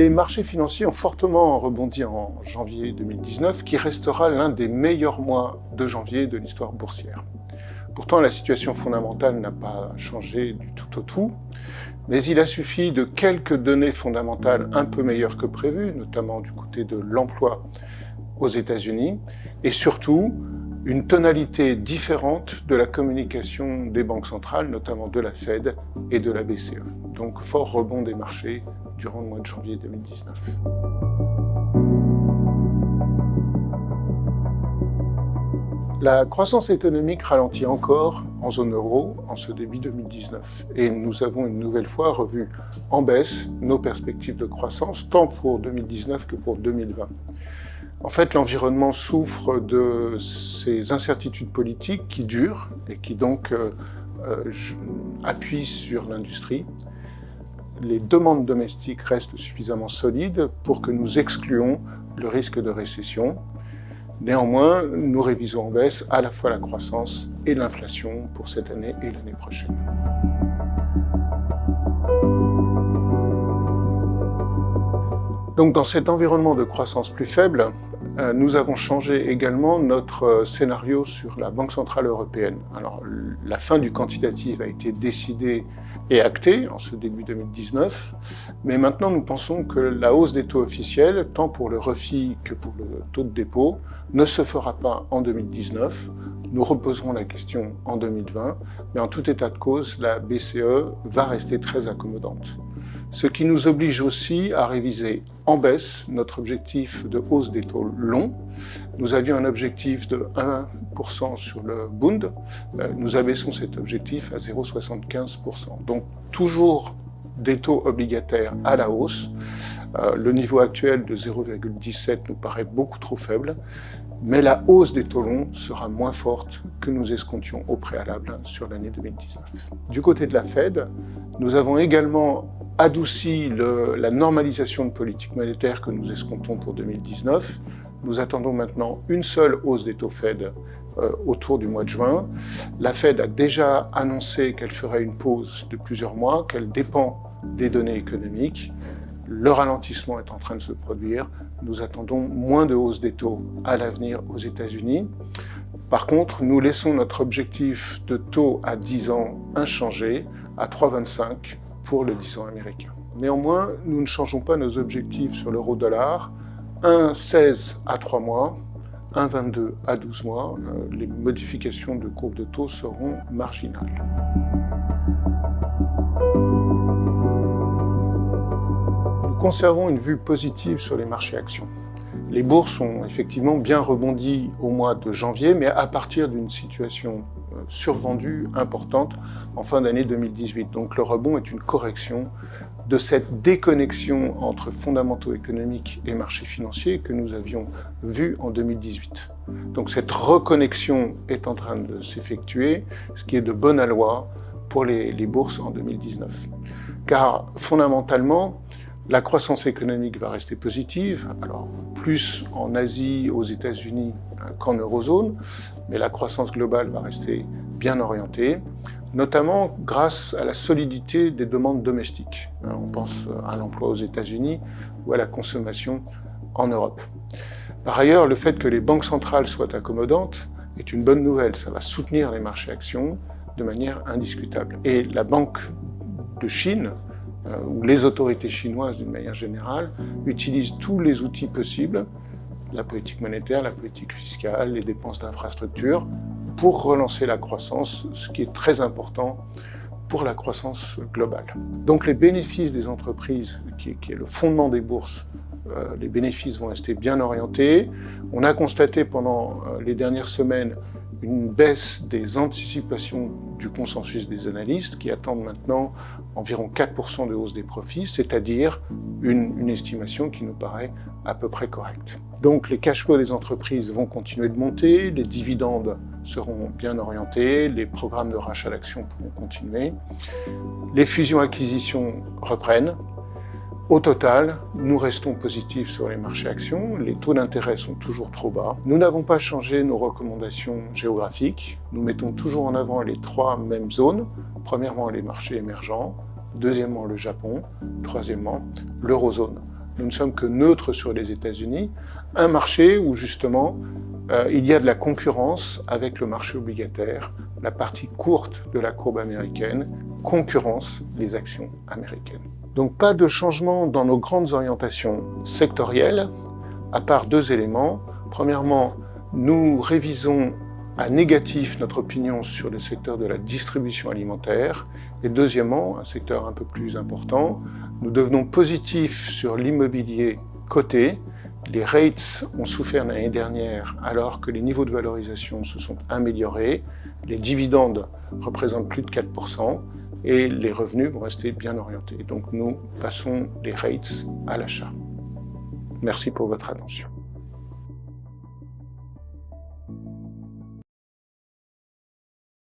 Les marchés financiers ont fortement rebondi en janvier 2019, qui restera l'un des meilleurs mois de janvier de l'histoire boursière. Pourtant, la situation fondamentale n'a pas changé du tout au tout, mais il a suffi de quelques données fondamentales un peu meilleures que prévu, notamment du côté de l'emploi aux États-Unis, et surtout une tonalité différente de la communication des banques centrales, notamment de la Fed et de la BCE. Donc, fort rebond des marchés durant le mois de janvier 2019. La croissance économique ralentit encore en zone euro en ce début 2019 et nous avons une nouvelle fois revu en baisse nos perspectives de croissance tant pour 2019 que pour 2020. En fait, l'environnement souffre de ces incertitudes politiques qui durent et qui donc appuient sur l'industrie. Les demandes domestiques restent suffisamment solides pour que nous excluons le risque de récession. Néanmoins, nous révisons en baisse à la fois la croissance et l'inflation pour cette année et l'année prochaine. Donc, dans cet environnement de croissance plus faible, nous avons changé également notre scénario sur la Banque centrale européenne. Alors, la fin du quantitative a été décidée et actée en ce début 2019, mais maintenant nous pensons que la hausse des taux officiels, tant pour le REFI que pour le taux de dépôt, ne se fera pas en 2019. Nous reposerons la question en 2020, mais en tout état de cause, la BCE va rester très accommodante. Ce qui nous oblige aussi à réviser en baisse notre objectif de hausse des taux longs. Nous avions un objectif de 1% sur le Bund. Nous abaissons cet objectif à 0,75%. Donc toujours des taux obligataires à la hausse. Le niveau actuel de 0,17 nous paraît beaucoup trop faible, mais la hausse des taux longs sera moins forte que nous escomptions au préalable sur l'année 2019. Du côté de la Fed, nous avons également adouci la normalisation de politique monétaire que nous escomptons pour 2019. Nous attendons maintenant une seule hausse des taux Fed autour du mois de juin. La Fed a déjà annoncé qu'elle ferait une pause de plusieurs mois, qu'elle dépend des données économiques. Le ralentissement est en train de se produire. Nous attendons moins de hausse des taux à l'avenir aux États-Unis. Par contre, nous laissons notre objectif de taux à 10 ans inchangé, à 3,25 pour le 10 ans américain. Néanmoins, nous ne changeons pas nos objectifs sur l'euro-dollar. 1,16 à 3 mois, 1,22 à 12 mois. Les modifications de courbe de taux seront marginales. Nous conservons une vue positive sur les marchés actions. Les bourses ont effectivement bien rebondi au mois de janvier, mais à partir d'une situation survendue importante en fin d'année 2018. Donc le rebond est une correction de cette déconnexion entre fondamentaux économiques et marchés financiers que nous avions vu en 2018. Donc cette reconnexion est en train de s'effectuer, ce qui est de bon aloi pour les bourses en 2019. Car fondamentalement, la croissance économique va rester positive, alors plus en Asie, aux États-Unis qu'en eurozone, mais la croissance globale va rester bien orientée, notamment grâce à la solidité des demandes domestiques. On pense à l'emploi aux États-Unis ou à la consommation en Europe. Par ailleurs, le fait que les banques centrales soient accommodantes est une bonne nouvelle. Ça va soutenir les marchés actions de manière indiscutable. Et la Banque de Chine, où les autorités chinoises, d'une manière générale, utilisent tous les outils possibles, la politique monétaire, la politique fiscale, les dépenses d'infrastructure, pour relancer la croissance, ce qui est très important pour la croissance globale. Donc les bénéfices des entreprises, qui est le fondement des bourses, les bénéfices vont rester bien orientés. On a constaté pendant les dernières semaines une baisse des anticipations du consensus des analystes qui attendent maintenant environ 4% de hausse des profits, c'est-à-dire une estimation qui nous paraît à peu près correcte. Donc les cash flows des entreprises vont continuer de monter, les dividendes seront bien orientés, les programmes de rachat d'actions pourront continuer, les fusions-acquisitions reprennent. Au total, nous restons positifs sur les marchés actions, les taux d'intérêt sont toujours trop bas. Nous n'avons pas changé nos recommandations géographiques, nous mettons toujours en avant les 3 mêmes zones. Premièrement, les marchés émergents, deuxièmement, le Japon, troisièmement, l'eurozone. nous ne sommes que neutres sur les États-Unis, un marché où justement il y a de la concurrence avec le marché obligataire, la partie courte de la courbe américaine concurrence les actions américaines. Donc pas de changement dans nos grandes orientations sectorielles, à part deux éléments. Premièrement, nous révisons à négatif notre opinion sur le secteur de la distribution alimentaire. Et deuxièmement, un secteur un peu plus important, nous devenons positifs sur l'immobilier coté. Les rates ont souffert l'année dernière alors que les niveaux de valorisation se sont améliorés. Les dividendes représentent plus de 4% et les revenus vont rester bien orientés. Donc nous passons les rates à l'achat. Merci pour votre attention.